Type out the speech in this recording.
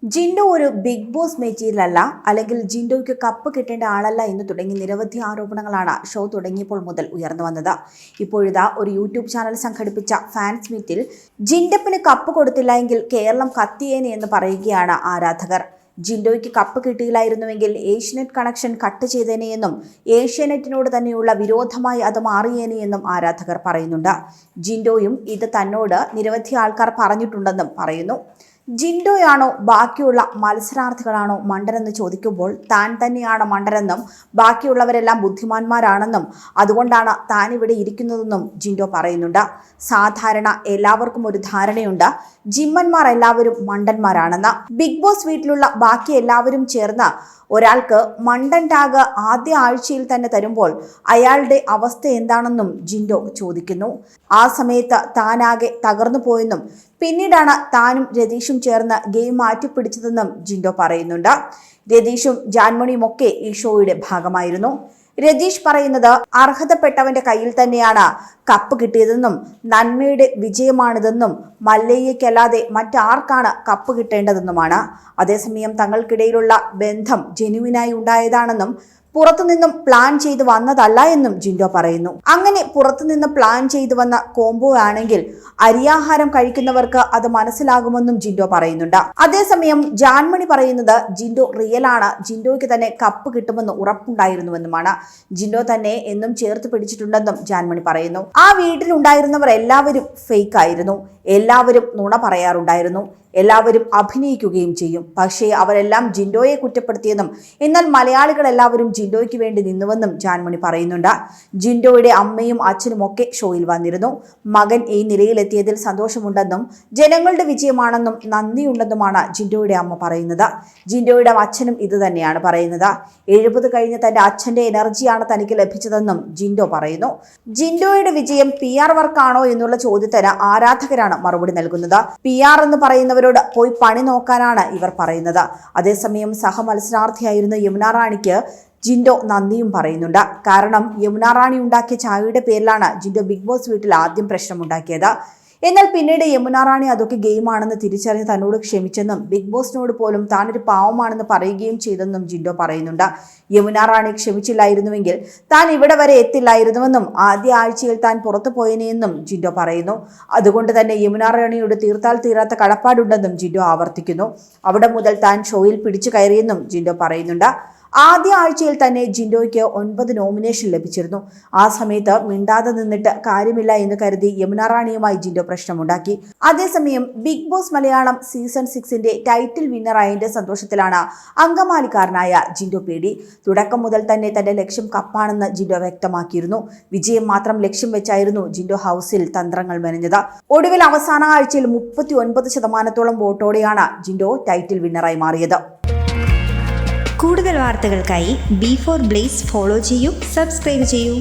ജിൻഡോ ഒരു big boss material അല്ല, അല്ലെങ്കിൽ ജിൻഡോയ്ക്ക് കപ്പ് കിട്ടേണ്ട ആളല്ല എന്ന് തുടങ്ങി നിരവധി ആരോപണങ്ങളാണ് ഷോ തുടങ്ങിയപ്പോൾ മുതൽ ഉയർന്നു വന്നത്. ഇപ്പോഴിതാ ഒരു യൂട്യൂബ് ചാനൽ സംഘടിപ്പിച്ച ഫാൻസ് മീറ്റിൽ ജിൻഡപ്പിന് കപ്പ് കൊടുത്തില്ല എങ്കിൽ കേരളം കത്തിയേനെ എന്ന് പറയുകയാണ് ആരാധകർ. ജിൻഡോയ്ക്ക് കപ്പ് കിട്ടിയില്ലായിരുന്നുവെങ്കിൽ ഏഷ്യനെറ്റ് കണക്ഷൻ കട്ട് ചെയ്തേനെയെന്നും ഏഷ്യാനെറ്റിനോട് തന്നെയുള്ള വിരോധമായി അത് മാറിയേനെയെന്നും ആരാധകർ പറയുന്നുണ്ട്. ജിൻഡോയും ഇത് തന്നോട് നിരവധി ആൾക്കാർ പറഞ്ഞിട്ടുണ്ടെന്നും പറയുന്നു. ജിൻഡോയാണോ ബാക്കിയുള്ള മത്സരാർത്ഥികളാണോ മണ്ടനെന്ന് ചോദിക്കുമ്പോൾ താൻ തന്നെയാണ് മണ്ടനെന്നും ബാക്കിയുള്ളവരെല്ലാം ബുദ്ധിമാന്മാരാണെന്നും അതുകൊണ്ടാണ് താൻ ഇവിടെ ഇരിക്കുന്നതെന്നും ജിൻഡോ പറയുന്നുണ്ട്. സാധാരണ എല്ലാവർക്കും ഒരു ധാരണയുണ്ട്, ജിമ്മന്മാർ എല്ലാവരും മണ്ടന്മാരാണെന്ന്. ബിഗ് ബോസ് വീട്ടിലുള്ള ബാക്കി എല്ലാവരും ചേർന്ന് ഒരാൾക്ക് മണ്ടൻ ടാഗ് ആദ്യ ആഴ്ചയിൽ തന്നെ തരുമ്പോൾ അയാളുടെ അവസ്ഥ എന്താണെന്നും ജിൻഡോ ചോദിക്കുന്നു. ആ സമയത്ത് താനാകെ തകർന്നു പോയെന്നും പിന്നീടാണ് താനും രതീഷും ചേർന്ന് ഗെയിം മാറ്റിപ്പിടിച്ചതെന്നും ജിൻഡോ പറയുന്നുണ്ട്. രതീഷും ജാൻമണിയുമൊക്കെ ഈ ഷോയുടെ ഭാഗമായിരുന്നു. രതീഷ് പറയുന്നത് അർഹതപ്പെട്ടവന്റെ കയ്യിൽ തന്നെയാണ് കപ്പ് കിട്ടിയതെന്നും നന്മയുടെ വിജയമാണിതെന്നും മല്ലയ്യക്കല്ലാതെ മറ്റാർക്കാണ് കപ്പ് കിട്ടേണ്ടതെന്നുമാണ്. അതേസമയം തങ്ങൾക്കിടയിലുള്ള ബന്ധം ജെന്യുവിനായി ഉണ്ടായതാണെന്നും പുറത്തുനിന്നും പ്ലാൻ ചെയ്തു വന്നതല്ല എന്നും ജിൻഡോ പറയുന്നു. അങ്ങനെ പുറത്തുനിന്ന് പ്ലാൻ ചെയ്തു വന്ന കോംബോ ആണെങ്കിൽ അരിയാഹാരം കഴിക്കുന്നവർക്ക് അത് മനസ്സിലാകുമെന്നും ജിൻഡോ പറയുന്നുണ്ട്. അതേസമയം ജാൻമണി പറയുന്നത് ജിൻഡോ റിയലാണ്, ജിൻഡോയ്ക്ക് തന്നെ കപ്പ് കിട്ടുമെന്ന് ഉറപ്പുണ്ടായിരുന്നുവെന്നുമാണ്. ജിൻഡോ തന്നെ എന്നും ചേർത്ത് പിടിച്ചിട്ടുണ്ടെന്നും ജാൻമണി പറയുന്നു. ആ വീട്ടിലുണ്ടായിരുന്നവർ എല്ലാവരും ഫേക്ക് ആയിരുന്നു, എല്ലാവരും നുണ പറയാറുണ്ടായിരുന്നു, എല്ലാവരും അഭിനയിക്കുകയും ചെയ്യും. പക്ഷേ അവരെല്ലാം ജിൻഡോയെ കുറ്റപ്പെടുത്തിയെന്നും എന്നാൽ മലയാളികൾ എല്ലാവരും ജിൻഡോയ്ക്ക് വേണ്ടി നിന്നുവെന്നും ജാൻമണി പറയുന്നുണ്ട്. ജിൻഡോയുടെ അമ്മയും അച്ഛനും ഒക്കെ ഷോയിൽ വന്നിരുന്നു. മകൻ ഈ നിലയിലെത്തിയതിൽ സന്തോഷമുണ്ടെന്നും ജനങ്ങളുടെ വിജയമാണെന്നും നന്ദിയുണ്ടെന്നുമാണ് ജിൻഡോയുടെ അമ്മ പറയുന്നത്. ജിൻഡോയുടെ അച്ഛനും ഇത് തന്നെയാണ് പറയുന്നത്. 70 കഴിഞ്ഞ തന്റെ അച്ഛന്റെ എനർജിയാണ് തനിക്ക് ലഭിച്ചതെന്നും ജിൻഡോ പറയുന്നു. ജിൻഡോയുടെ വിജയം PR വർക്കാണോ എന്നുള്ള ചോദ്യത്തിന് ആരാധകരാണ് മറുപടി നൽകുന്നത്. PR എന്ന് പറയുന്നവരോട് പോയി പണി നോക്കാനാണ് ഇവർ പറയുന്നത്. അതേസമയം സഹമത്സരാർത്ഥിയായിരുന്ന യമുന റാണിക്ക് ജിൻഡോ നന്ദിയും പറയുന്നുണ്ട്. കാരണം യമുന റാണി ഉണ്ടാക്കിയ ചായയുടെ പേരിലാണ് ജിൻഡോ ബിഗ് ബോസ് വീട്ടിൽ ആദ്യം പ്രശ്നമുണ്ടാക്കിയത്. എന്നാൽ പിന്നീട് യമുന റാണി അതൊക്കെ ഗെയിമാണെന്ന് തിരിച്ചറിഞ്ഞ് തന്നോട് ക്ഷമിച്ചെന്നും ബിഗ് ബോസിനോട് പോലും താനൊരു പാവമാണെന്ന് പറയുകയും ചെയ്തെന്നും ജിൻഡോ പറയുന്നുണ്ട്. യമുന റാണി ക്ഷമിച്ചില്ലായിരുന്നുവെങ്കിൽ താൻ ഇവിടെ വരെ എത്തില്ലായിരുന്നുവെന്നും ആദ്യ ആഴ്ചയിൽ താൻ പുറത്തു പോയനെയെന്നും ജിൻഡോ പറയുന്നു. അതുകൊണ്ട് തന്നെ യമുന റാണിയോട് തീർത്താൽ തീരാത്ത കടപ്പാടുണ്ടെന്നും ജിൻഡോ ആവർത്തിക്കുന്നു. അവിടെ മുതൽ താൻ ഷോയിൽ പിടിച്ചു കയറിയെന്നും ജിൻഡോ പറയുന്നുണ്ട്. ആദ്യ ആഴ്ചയിൽ തന്നെ ജിൻഡോയ്ക്ക് 9 നോമിനേഷൻ ലഭിച്ചിരുന്നു. ആ സമയത്ത് മിണ്ടാതെ നിന്നിട്ട് കാര്യമില്ല എന്ന് കരുതി യമുന റാണിയുമായി ജിൻഡോ പ്രശ്നമുണ്ടാക്കി. അതേസമയം ബിഗ് ബോസ് മലയാളം സീസൺ 6ന്റെ ടൈറ്റിൽ വിന്നറായതിന്റെ സന്തോഷത്തിലാണ് അങ്കമാലിക്കാരനായ ജിൻഡോ പേടി. തുടക്കം മുതൽ തന്നെ തന്റെ ലക്ഷ്യം കപ്പാണെന്ന് ജിൻഡോ വ്യക്തമാക്കിയിരുന്നു. വിജയം മാത്രം ലക്ഷ്യം വെച്ചായിരുന്നു ജിൻഡോ ഹൗസിൽ തന്ത്രങ്ങൾ മെനഞ്ഞത്. ഒടുവിൽ അവസാന ആഴ്ചയിൽ 39% വോട്ടോടെയാണ് ജിൻഡോ ടൈറ്റിൽ വിന്നറായി മാറിയത്. കൂടുതൽ വാർത്തകൾക്കായി B4 Blaze ഫോളോ ചെയ്യൂ, സബ്സ്ക്രൈബ് ചെയ്യൂ.